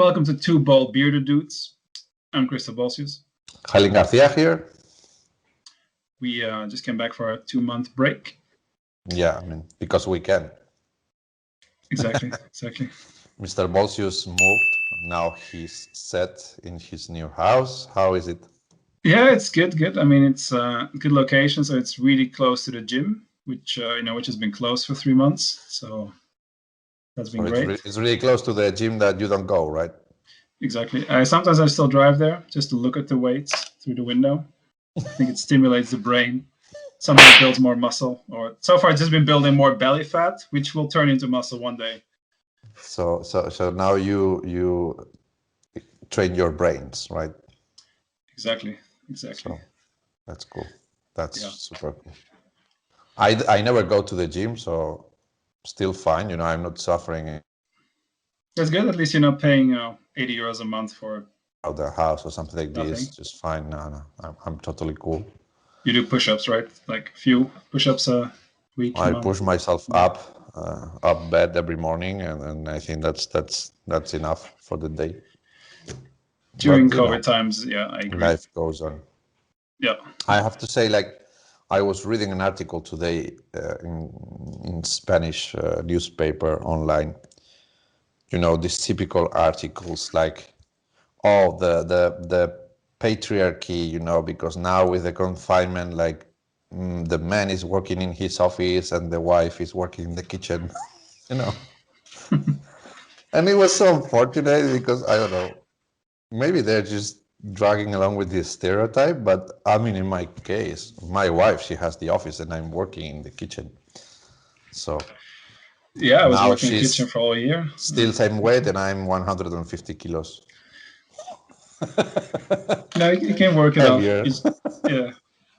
welcome to Two Bald Bearded Dudes. I'm Crystal Bolsius. Jailin Garcia here. We just came back for a 2-month break. Yeah, I mean, because we can. Exactly. Mr. Bolsius moved. Now he's set in his new house. How is it? Yeah, it's good. I mean, it's a good location, so it's really close to the gym, which has been closed for 3 months. So that's been great. It's really close to the gym that you don't go, right? Exactly. Sometimes I still drive there just to look at the weights through the window. I think it stimulates the brain. Somehow it builds more muscle. Or so far, it's just been building more belly fat, which will turn into muscle one day. So now you train your brains, right? Exactly. So that's cool. That's super cool. I never go to the gym, so still fine. I'm not suffering. That's good. At least you're not paying, €80 a month for the house or something like nothing. This. Just fine. No, I'm totally cool. You do push-ups, right? Like a few push-ups a week. I push myself up bed every morning, and I think that's enough for the day. During COVID times, I agree. Life goes on. Yeah. I have to say, I was reading an article today in Spanish newspaper online. These typical articles like, the patriarchy, because now with the confinement, the man is working in his office and the wife is working in the kitchen, And it was so unfortunate because, I don't know, maybe they're just dragging along with this stereotype, but I mean, in my case, my wife, she has the office and I'm working in the kitchen. So yeah, I was working in the kitchen for all year. Still same weight, and I'm 150 kilos. No, you can work it off.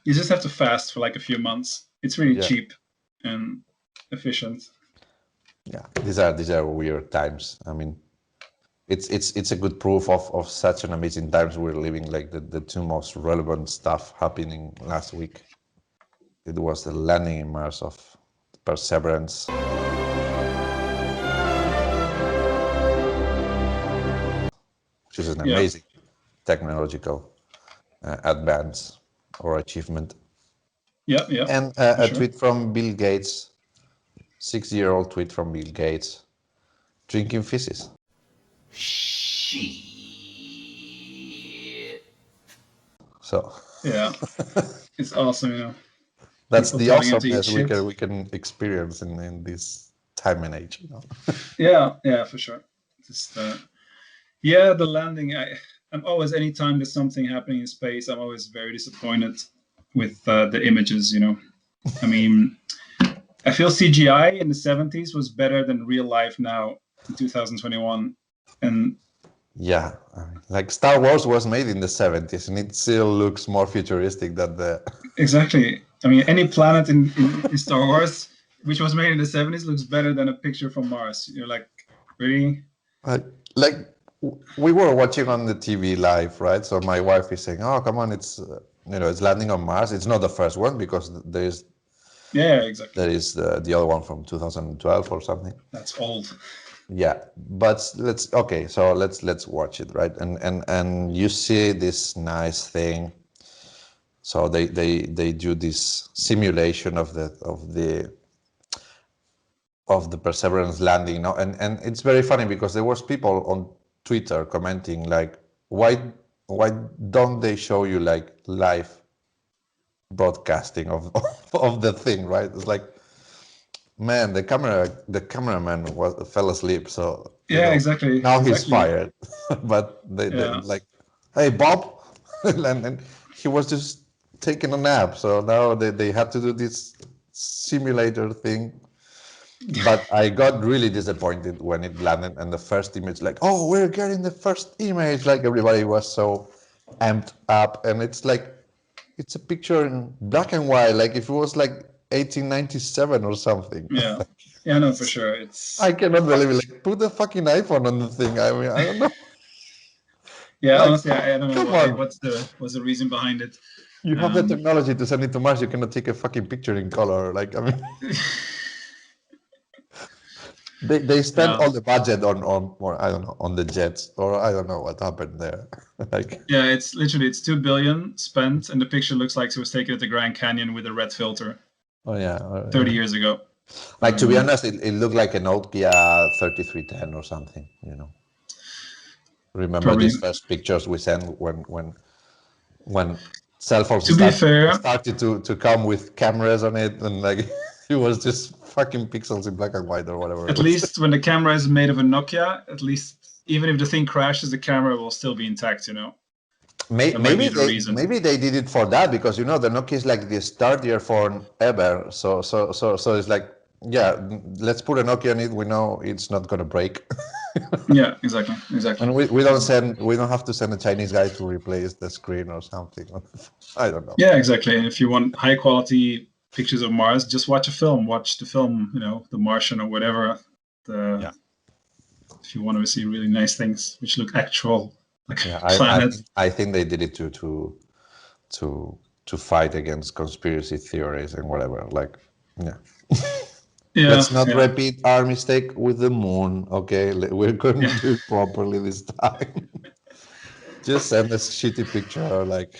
You just have to fast for a few months. It's really cheap and efficient. Yeah, these are weird times. I mean, it's a good proof of such an amazing times we're living. Like the two most relevant stuff happening last week. It was the landing in Mars of Perseverance. Which is an amazing technological advance or achievement. Yeah. And a tweet from Bill Gates, 6-year-old tweet from Bill Gates, drinking feces. Shit. So. Yeah, it's awesome, That's the awesomeness we can experience in this time and age, Yeah, for sure. Just the landing. I'm always, anytime there's something happening in space, I'm always very disappointed with the images. I mean, I feel CGI in the 70s was better than real life now in 2021, and yeah, like Star Wars was made in the 70s, and it still looks more futuristic than the. Exactly. I mean, any planet in Star Wars which was made in the 70s looks better than a picture from Mars. You're like, really? We were watching on the TV live, right? So my wife is saying, "Oh, come on, it's it's landing on Mars." It's not the first one because there's. Yeah, exactly. There is the other one from 2012 or something. That's old. Yeah, but let's watch it, right? And you see this nice thing. So they do this simulation of the Perseverance landing, and it's very funny because there was people on Twitter commenting like, why don't they show you live broadcasting of the thing, right? It's like, man, the cameraman fell asleep, so exactly. Now he's fired, but they like, hey Bob, and he was just taking a nap. So now they had to do this simulator thing. But I got really disappointed when it landed, and the first image, like, oh, we're getting the first image, like everybody was so amped up, and it's like, it's a picture in black and white, like if it was like 1897 or something. Yeah, no, for sure. I cannot believe it. Like, put the fucking iPhone on the thing. I mean, I don't know. Yeah, honestly, I don't know what's the reason behind it. You have the technology to send it to Mars. You cannot take a fucking picture in color. Like, I mean. They spent all the budget on or I don't know, on the jets, or I don't know what happened there. Like, yeah, it's literally it's 2 billion spent, and the picture looks like it was taken at the Grand Canyon with a red filter. oh yeah, 30 years ago. Like, to be honest, it looked like a Nokia 3310 or something, you know. Remember Probably. these first pictures we sent when cell phones started to come with cameras on it, and like it was just fucking pixels in black and white or whatever. At least when the camera is made of a Nokia, at least even if the thing crashes, the camera will still be intact, you know. Maybe they did it for that, because you know the Nokia is like the sturdier phone ever. So it's like, yeah, let's put a Nokia on it. We know it's not gonna break. Yeah, exactly. And we don't have to send a Chinese guy to replace the screen or something. I don't know. Yeah, exactly. If you want high quality pictures of Mars, just watch a film. Watch the film, you know, The Martian or whatever. If you want to see really nice things which look actual, like planet. I think they did it to fight against conspiracy theories and whatever. Like, yeah. Yeah, let's not repeat our mistake with the moon. Okay, we're going to do it properly this time. Just send a shitty picture, like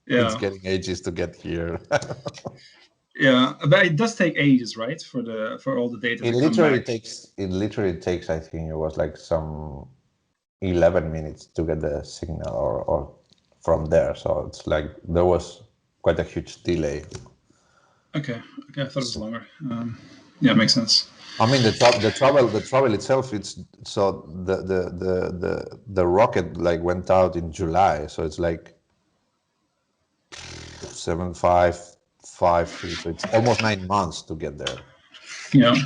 it's getting ages to get here. Yeah, but it does take ages, right, for all the data. It literally takes. I think it was like some 11 minutes to get the signal, or from there. So it's like there was quite a huge delay. Okay, I thought it was longer. Yeah, it makes sense. I mean, the travel itself. It's so the rocket like went out in July, so it's like 7.553. So it's almost 9 months to get there. Yeah.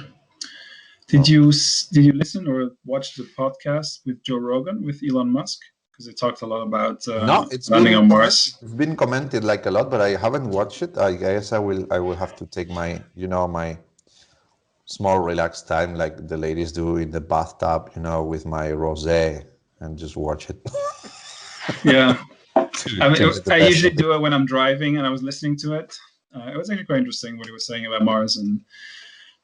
Did you listen or watch the podcast with Joe Rogan with Elon Musk? Because they talked a lot about landing on Mars. It's been commented like a lot, but I haven't watched it. I guess I will have to take my small relaxed time, like the ladies do in the bathtub, with my rosé, and just watch it. Yeah. I usually do it when I'm driving, and I was listening to it. It was actually quite interesting what he was saying about Mars and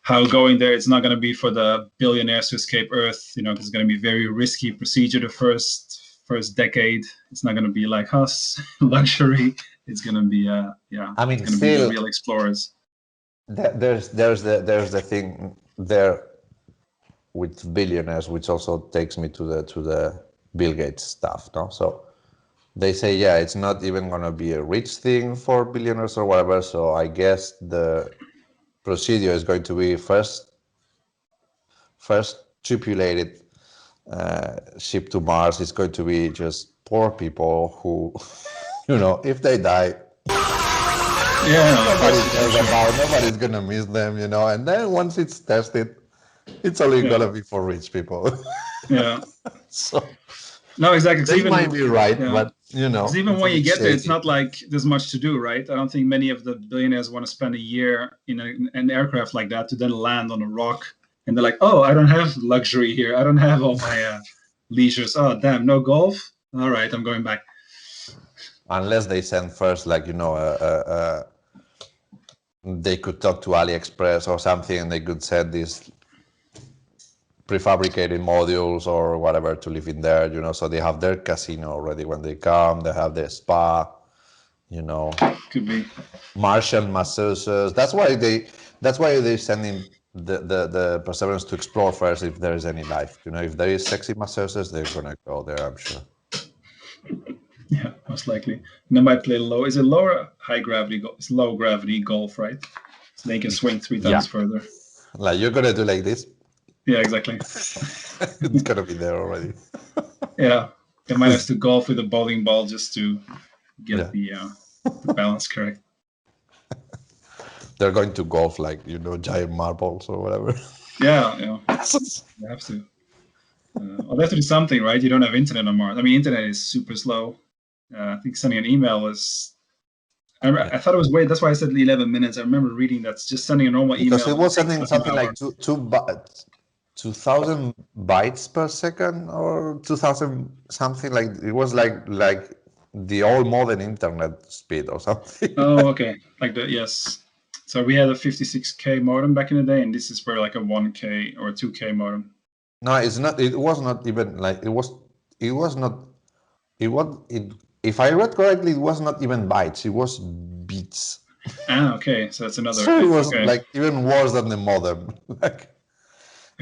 how going there, it's not going to be for the billionaires to escape Earth, because it's going to be a very risky procedure the first decade. It's not going to be like us, luxury. It's going to be, it's going to be the real explorers. There's the thing there with billionaires, which also takes me to the Bill Gates stuff, no? So they say, yeah, it's not even going to be a rich thing for billionaires or whatever. So I guess the procedure is going to be first tripulated ship to Mars is going to be just poor people who, if they die, nobody's gonna miss them, and then once it's tested, it's only gonna be for rich people. Yeah. So no, exactly. This might be right, but even when you get there, it's not like there's much to do, right? I don't think many of the billionaires want to spend a year in an aircraft like that to then land on a rock, and they're like, "Oh, I don't have luxury here. I don't have all my leisures. Oh, damn, no golf. All right, I'm going back." Unless they send first, like, they could talk to AliExpress or something, and they could send these prefabricated modules or whatever to live in there, so they have their casino already when they come, they have their spa, Could be. Martian masseuses. That's why they're sending the Perseverance to explore first if there is any life. If there is sexy masseuses, they're gonna go there, I'm sure. Yeah, most likely. And they might play low. Is it low or high gravity? It's low gravity golf, right? So they can swing 3 times further. Like, you're gonna do like this? Yeah, exactly. It's gonna be there already. Yeah, they might have to golf with a bowling ball just to get the balance correct. They're going to golf like, giant marbles or whatever. Yeah. They have to. They have to do something, right? You don't have internet on Mars. I mean, internet is super slow. I think sending an email is... I thought it was weird. That's why I said 11 minutes. I remember reading that's just sending a normal email. Because it was sending something like 2,000 bytes per second or 2,000 something, like it was like the old modern internet speed or something. Oh, okay. Like yes. So we had a 56K modem back in the day, and this is for like a 1K or 2K modem. No, it's not. It was not even like it was. It was not. It was. It. If I read correctly, it was not even bytes. It was bits. Ah, okay. So that's another. So it was okay. like even worse than the modem. Like,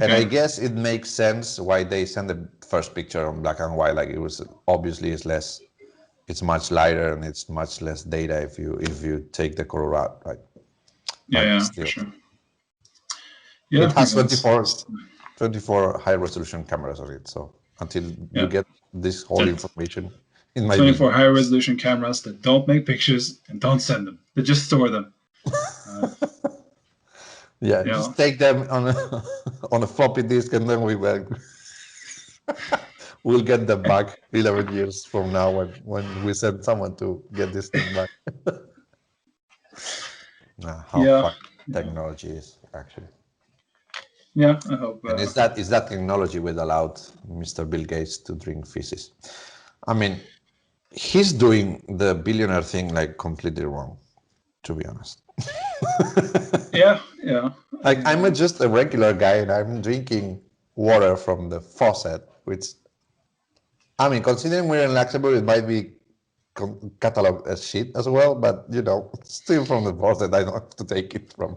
and I guess it makes sense why they sent the first picture on black and white. Like it was obviously it's less. It's much lighter and it's much less data if you take the color out, right? Yeah, for sure. Yeah, it has 24 high resolution cameras on it. So until you get this whole information, it might 24 high resolution cameras that don't make pictures and don't send them. They just store them. Just take them on a floppy disk, and then we'll get them back 11 years from now when we send someone to get this thing back. How far technology is actually. Yeah, I hope. And is that technology that allowed Mr. Bill Gates to drink feces? I mean, he's doing the billionaire thing like completely wrong, to be honest. Yeah. Like I'm just a regular guy and I'm drinking water from the faucet, which, I mean, considering we're in Luxembourg, it might be cataloged as shit as well, but still from the faucet, I don't have to take it from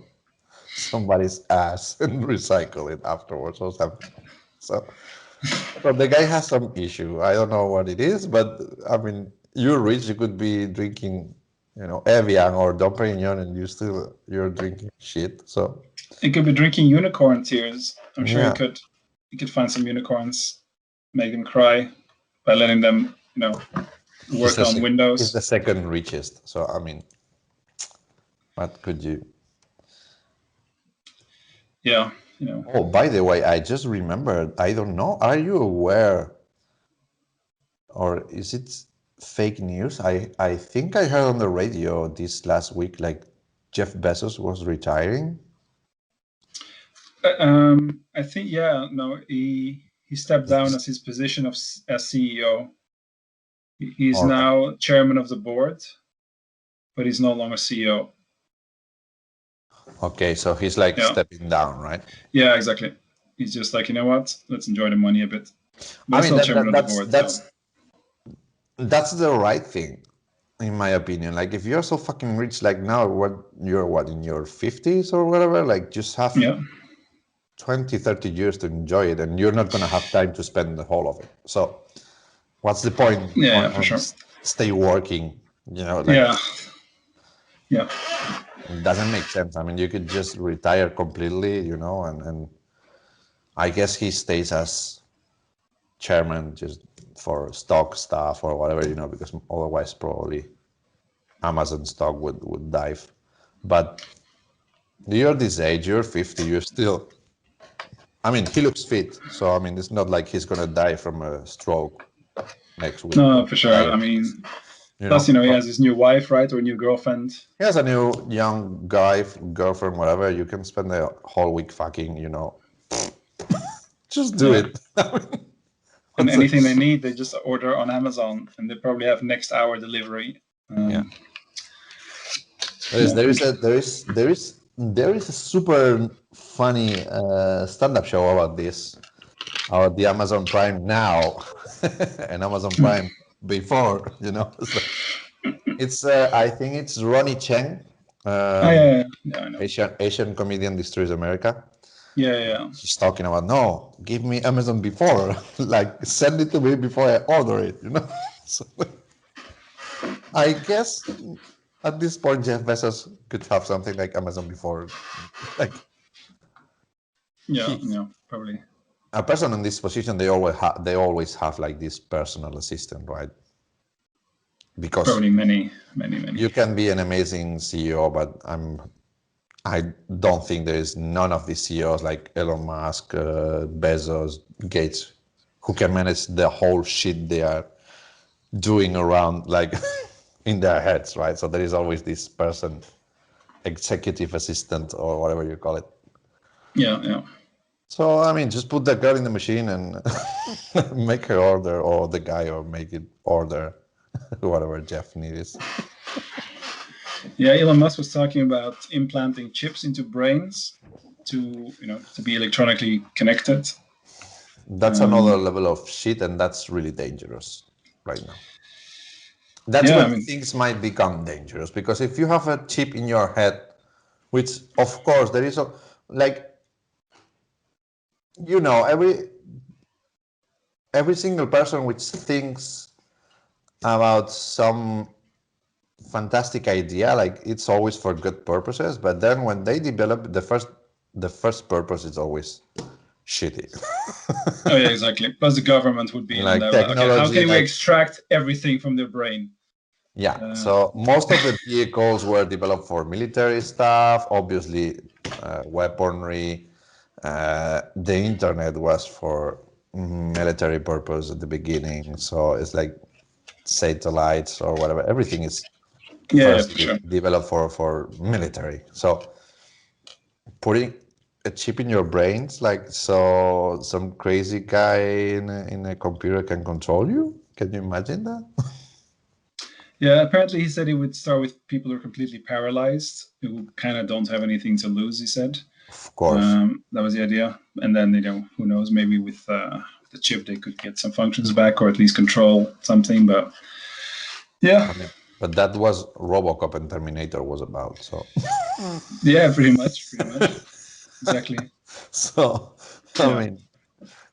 somebody's ass and recycle it afterwards or something. So the guy has some issue. I don't know what it is, but I mean, you're rich, you could be drinking, Evian or Dom Perignon, and you're drinking shit. So it could be drinking unicorn tears. I'm sure you could find some unicorns, make them cry by letting them, work on Windows. He's the second richest. So I mean, what could you? Yeah. Oh, by the way, I just remembered. I don't know. Are you aware, or is it fake news? I think I heard on the radio this last week, like Jeff Bezos was retiring. I think he stepped down as his position as CEO. He's now chairman of the board, but he's no longer CEO. Okay, so he's like stepping down, right? Yeah, exactly. He's just like, you know what? Let's enjoy the money a bit. But I mean, that's the right thing, in my opinion. Like, if you're so fucking rich, like now, you're in your 50s or whatever, like just have 20, 30 years to enjoy it, and you're not going to have time to spend the whole of it. So what's the point? For sure. Stay working, Yeah. It doesn't make sense. I mean, you could just retire completely, and I guess he stays as chairman just for stock stuff or whatever, because otherwise probably Amazon stock would dive. But you're this age, you're 50, you're still, I mean, he looks fit. So, I mean, it's not like he's going to die from a stroke next week. No, for sure. I mean, plus, he has his new wife, right? Or new girlfriend. He has a new young girlfriend, whatever. You can spend the whole week fucking, just do it. And anything they need, they just order on Amazon, and they probably have next hour delivery. There is a super funny stand-up show about this, about the Amazon Prime now and Amazon Prime before, So it's I think it's Ronnie Cheng, I know. Asian comedian destroys America. Yeah. She's talking about, no, give me Amazon before, like send it to me before I order it, So I guess at this point Jeff Bezos could have something like Amazon before, like. Yeah, probably. A person in this position, they always have like this personal assistant, right? Because probably many. You can be an amazing CEO, but I don't think there is none of these CEOs like Elon Musk, Bezos, Gates, who can manage the whole shit they are doing around, like in their heads, right? So there is always this person, executive assistant or whatever you call it. Yeah. So, I mean, just put the girl in the machine and make her order, or the guy, or make it order whatever Jeff needs. Yeah, Elon Musk was talking about implanting chips into brains to be electronically connected. That's another level of shit, and that's really dangerous right now. That's when things might become dangerous, because if you have a chip in your head, which of course there is every single person which thinks about some fantastic idea, like it's always for good purposes, but then when they develop the first purpose is always shitty. Oh yeah, exactly. Plus the government would be like on technology. Okay, how can we extract everything from their brain? Yeah, so most of the vehicles were developed for military stuff, obviously weaponry. The internet was for military purpose at the beginning, so it's like satellites or whatever. Everything is first developed for military. So putting a chip in your brains, like so some crazy guy in a computer can control you? Can you imagine that? Yeah, apparently he said he would start with people who are completely paralyzed, who kind of don't have anything to lose, he said. Of course. That was the idea. And then, who knows, maybe with the chip they could get some functions back, or at least control something. But yeah. But that was RoboCop and Terminator was about, so. Yeah, pretty much. Exactly. So, I mean.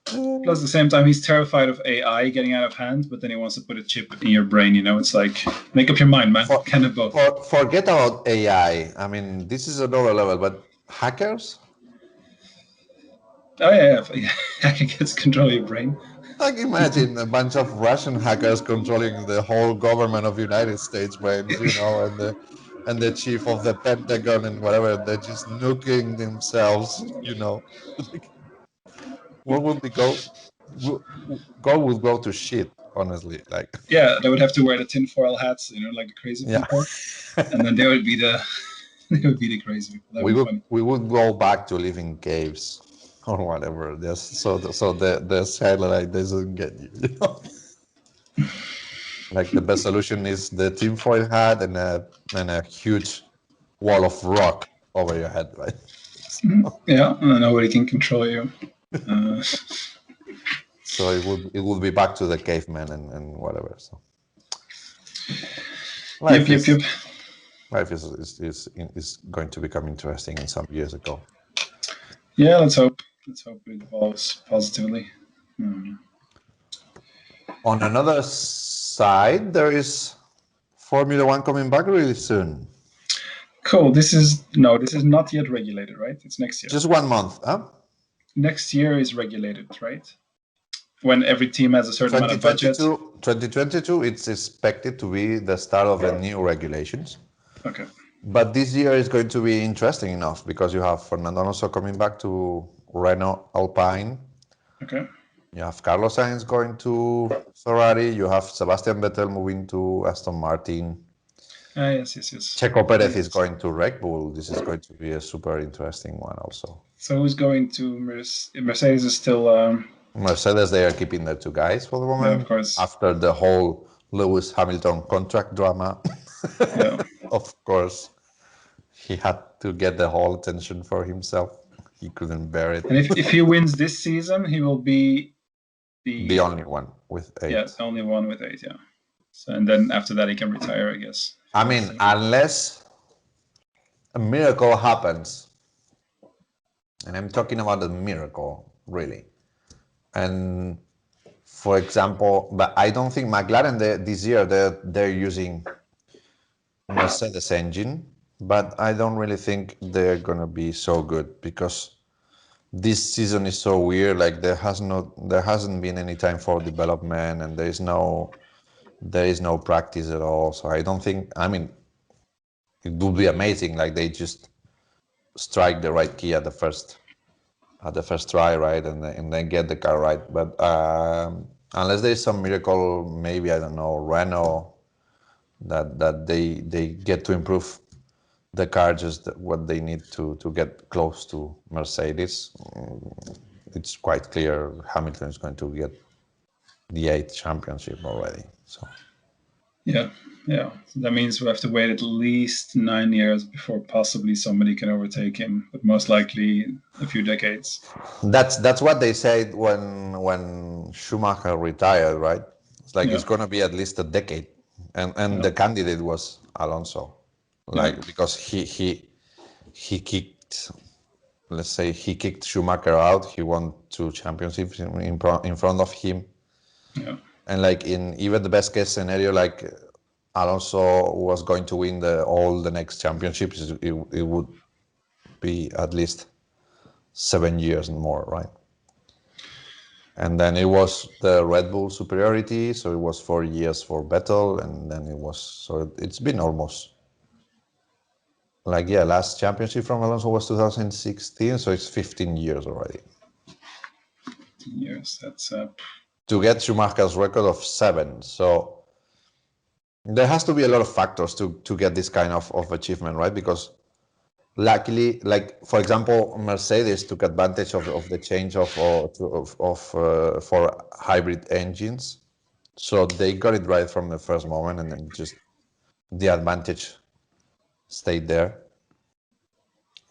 Plus, at the same time, he's terrified of AI getting out of hand, but then he wants to put a chip in your brain. It's like, make up your mind, man. Kind of both. Forget about AI. I mean, this is another level, but hackers? Oh, yeah. Hacker gets control of your brain. Like, imagine a bunch of Russian hackers controlling the whole government of the United States brains, and the chief of the Pentagon and whatever. They're just nuking themselves, Like, what would be God would go to shit, honestly. Like, yeah, they would have to wear the tinfoil hats, like the crazy people, and then they would be the crazy people. We would go back to live in caves or whatever. So the satellite doesn't get you. Like the best solution is the tinfoil hat and a huge wall of rock over your head, right? Yeah, nobody can control you. So it would be back to the caveman and whatever. So life is going to become interesting in some years ago. Yeah, let's hope it evolves positively. On another side, there is Formula One coming back really soon. Cool. This is not yet regulated, right? It's next year. Just 1 month, huh? Next year is regulated, right? When every team has a certain amount of budget. 2022, it's expected to be the start of the new regulations. Okay. But this year is going to be interesting enough because you have Fernando Alonso coming back to Renault Alpine. Okay. You have Carlos Sainz going to Ferrari. You have Sebastian Vettel moving to Aston Martin. Yes. Checo Perez is going to Red Bull. This is going to be a super interesting one also. So who's going to Mercedes is still... Mercedes, they are keeping their two guys for the moment. Yeah, of course. After the whole Lewis Hamilton contract drama. Yeah. Of course, he had to get the whole attention for himself. He couldn't bear it. And if he wins this season, he will be the only one with 8. Yeah, the only one with 8, yeah. So, and then after that, he can retire, I guess. I mean, unless a miracle happens, and I'm talking about a miracle, really. And for example, but I don't think McLaren this year they're using Mercedes engine, but I don't really think they're gonna be so good because this season is so weird. Like there hasn't been any time for development, and there is no practice at all. So I don't think. I mean, it would be amazing. Like they just strike the right key at the first try, right, and then get the car right. But unless there's some miracle, maybe I don't know, Renault, that they get to improve the car just what they need to get close to Mercedes. It's quite clear Hamilton is going to get the 8th championship already. So Yeah, yeah. So that means we have to wait at least 9 years before possibly somebody can overtake him, but most likely a few decades. That's what they said when Schumacher retired, right? It's like it's going to be at least a decade, and the candidate was Alonso, like because he kicked, let's say he kicked Schumacher out. He won 2 championships in front of him. Yeah. And like in even the best case scenario, like Alonso was going to win all the next championships, it would be at least 7 years and more, right? And then it was the Red Bull superiority, so it was 4 years for Vettel, and then it's been almost like last championship from Alonso was 2016, so it's 15 years already. 15 years, that's to get Schumacher's record of 7. So there has to be a lot of factors to get this kind of achievement, right? Because luckily, like for example, Mercedes took advantage of the change for hybrid engines, so they got it right from the first moment, and then just the advantage stayed there,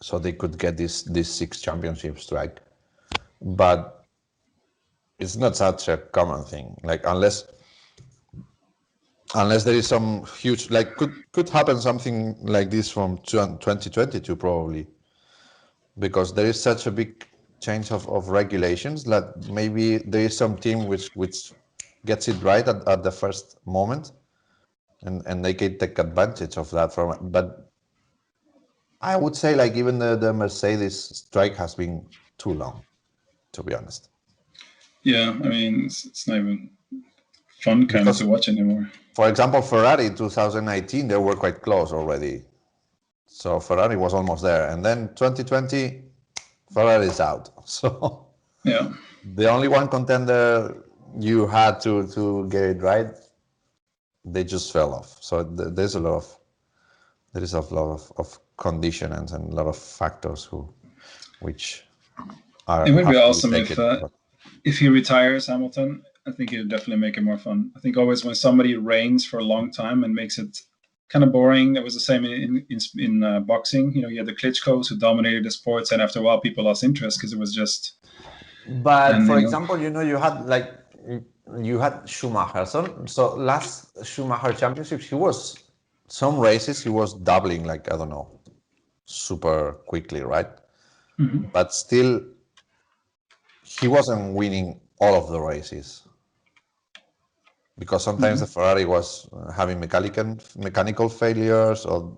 so they could get these 6 championships, right? But it's not such a common thing, like unless there is some huge, like could happen something like this from 2022 probably, because there is such a big change of regulations that maybe there is some team which gets it right at the first moment, and they can take advantage of that from it. But I would say like even the Mercedes strike has been too long, to be honest. Yeah, I mean it's not even fun kind of to watch anymore. For example, Ferrari 2019, they were quite close already. So Ferrari was almost there. And then 2020, Ferrari is out. So yeah, the only one contender you had to get it right, they just fell off. So there is a lot of conditions and a lot of factors which are. It would be awesome if he retires, Hamilton. I think it would definitely make it more fun. I think always when somebody reigns for a long time and makes it kind of boring. That was the same in boxing. You know, you had the Klitschko's who dominated the sports, and after a while, people lost interest because it was just. But for example, you had Schumacher. So last Schumacher championships, some races he was doubling, like I don't know, super quickly, right? Mm-hmm. But still, he wasn't winning all of the races, because sometimes the Ferrari was having mechanical failures, or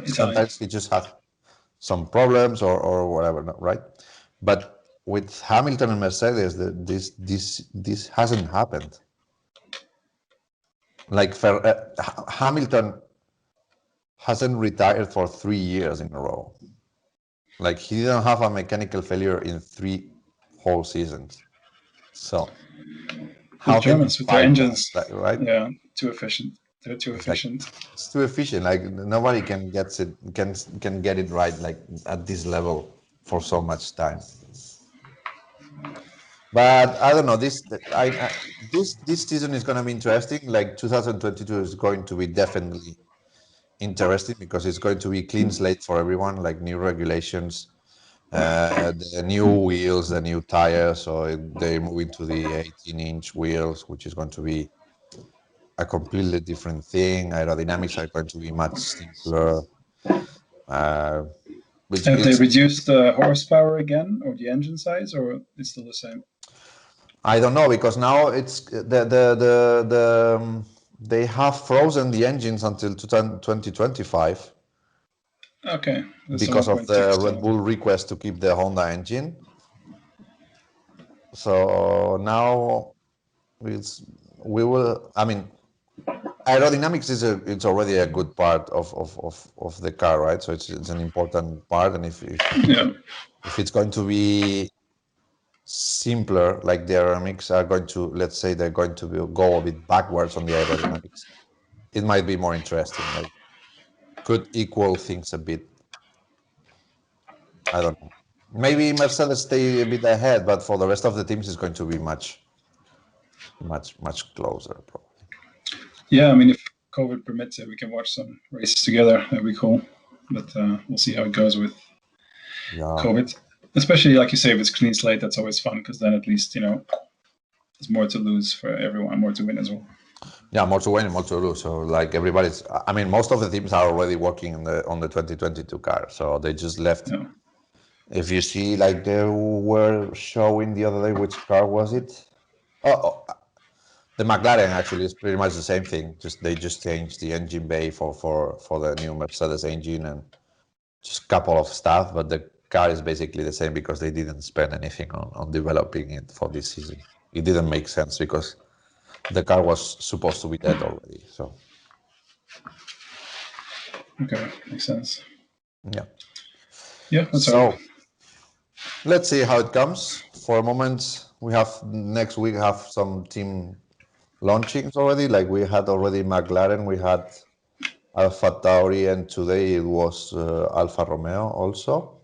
sometimes he just had some problems or whatever, right? But with Hamilton and Mercedes, this hasn't happened. Like Hamilton hasn't retired for 3 years in a row. Like he didn't have a mechanical failure in 3 whole seasons. So how the Germans with their engines, right? Yeah, too efficient. They're too efficient. It's too efficient. Like nobody can get it right, like at this level for so much time. But I don't know. This season is going to be interesting. Like 2022 is going to be definitely interesting because it's going to be clean slate for everyone. Like new regulations, the new wheels, the new tires. So they're moving to the 18-inch wheels, which is going to be a completely different thing. Aerodynamics are going to be much simpler. Have they reduced the horsepower again, or the engine size, or it's still the same? I don't know, because now it's they have frozen the engines until 2025. Okay. Because of the Red Bull request to keep the Honda engine. So now aerodynamics it's already a good part of the car, right? So it's an important part, and if it's going to be simpler, like the aerodynamics are going to, let's say they're going to go a bit backwards on the aerodynamics, it might be more interesting. Like could equal things a bit. I don't know. Maybe Mercedes stay a bit ahead, but for the rest of the teams, it's going to be much closer, probably. Yeah, I mean, COVID permits it, we can watch some races together. That'd be cool. But we'll see how it goes with COVID. Especially, like you say, if it's clean slate, that's always fun because then at least, there's more to lose for everyone, more to win as well. Yeah, more to win and more to lose. So like everybody's, I mean, most of the teams are already working on the 2022 car. So they just left. Yeah. If you see, like they were showing the other day, which car was it? Oh, the McLaren actually is pretty much the same thing. They just changed the engine bay for the new Mercedes engine and just a couple of stuff, but the car is basically the same because they didn't spend anything on developing it for this season. It didn't make sense because the car was supposed to be dead already. So okay, makes sense. Yeah, that's all. Let's see how it comes. For a moment, we have next week have some team launchings already. Like we had already McLaren, we had Alpha Tauri, and today it was Alfa Romeo also.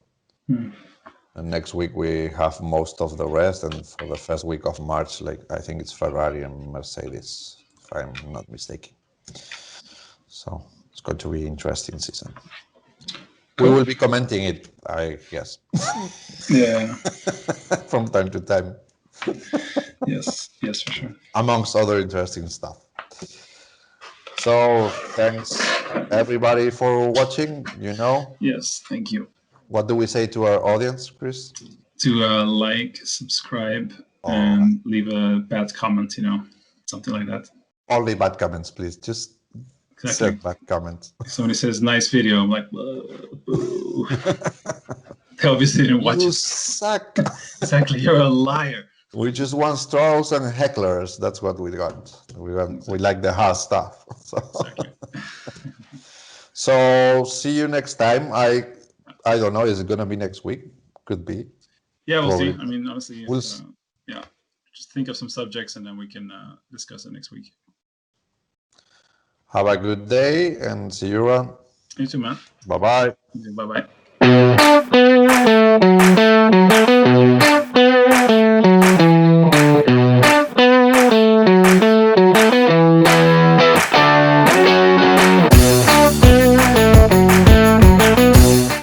And next week we have most of the rest, and for the first week of March, like I think it's Ferrari and Mercedes, if I'm not mistaken. So it's going to be interesting season. Cool. We will be commenting it, I guess. Yeah. From time to time. Yes, for sure. Amongst other interesting stuff. So thanks everybody for watching. Yes, thank you. What do we say to our audience, Chris? To like, subscribe, and leave a bad comment, something like that. Only bad comments, please. Just say bad comments. If somebody says nice video, I'm like, whoa, boo. They obviously didn't watch it. You suck. Exactly, you're a liar. We just want straws and hecklers. That's what we got. We like the hard stuff. Exactly. So see you next time. I don't know. Is it gonna be next week? Could be. Yeah, we'll see. I mean, honestly, just think of some subjects and then we can discuss it next week. Have a good day and see you around. You too, man. Bye-bye. Bye-bye.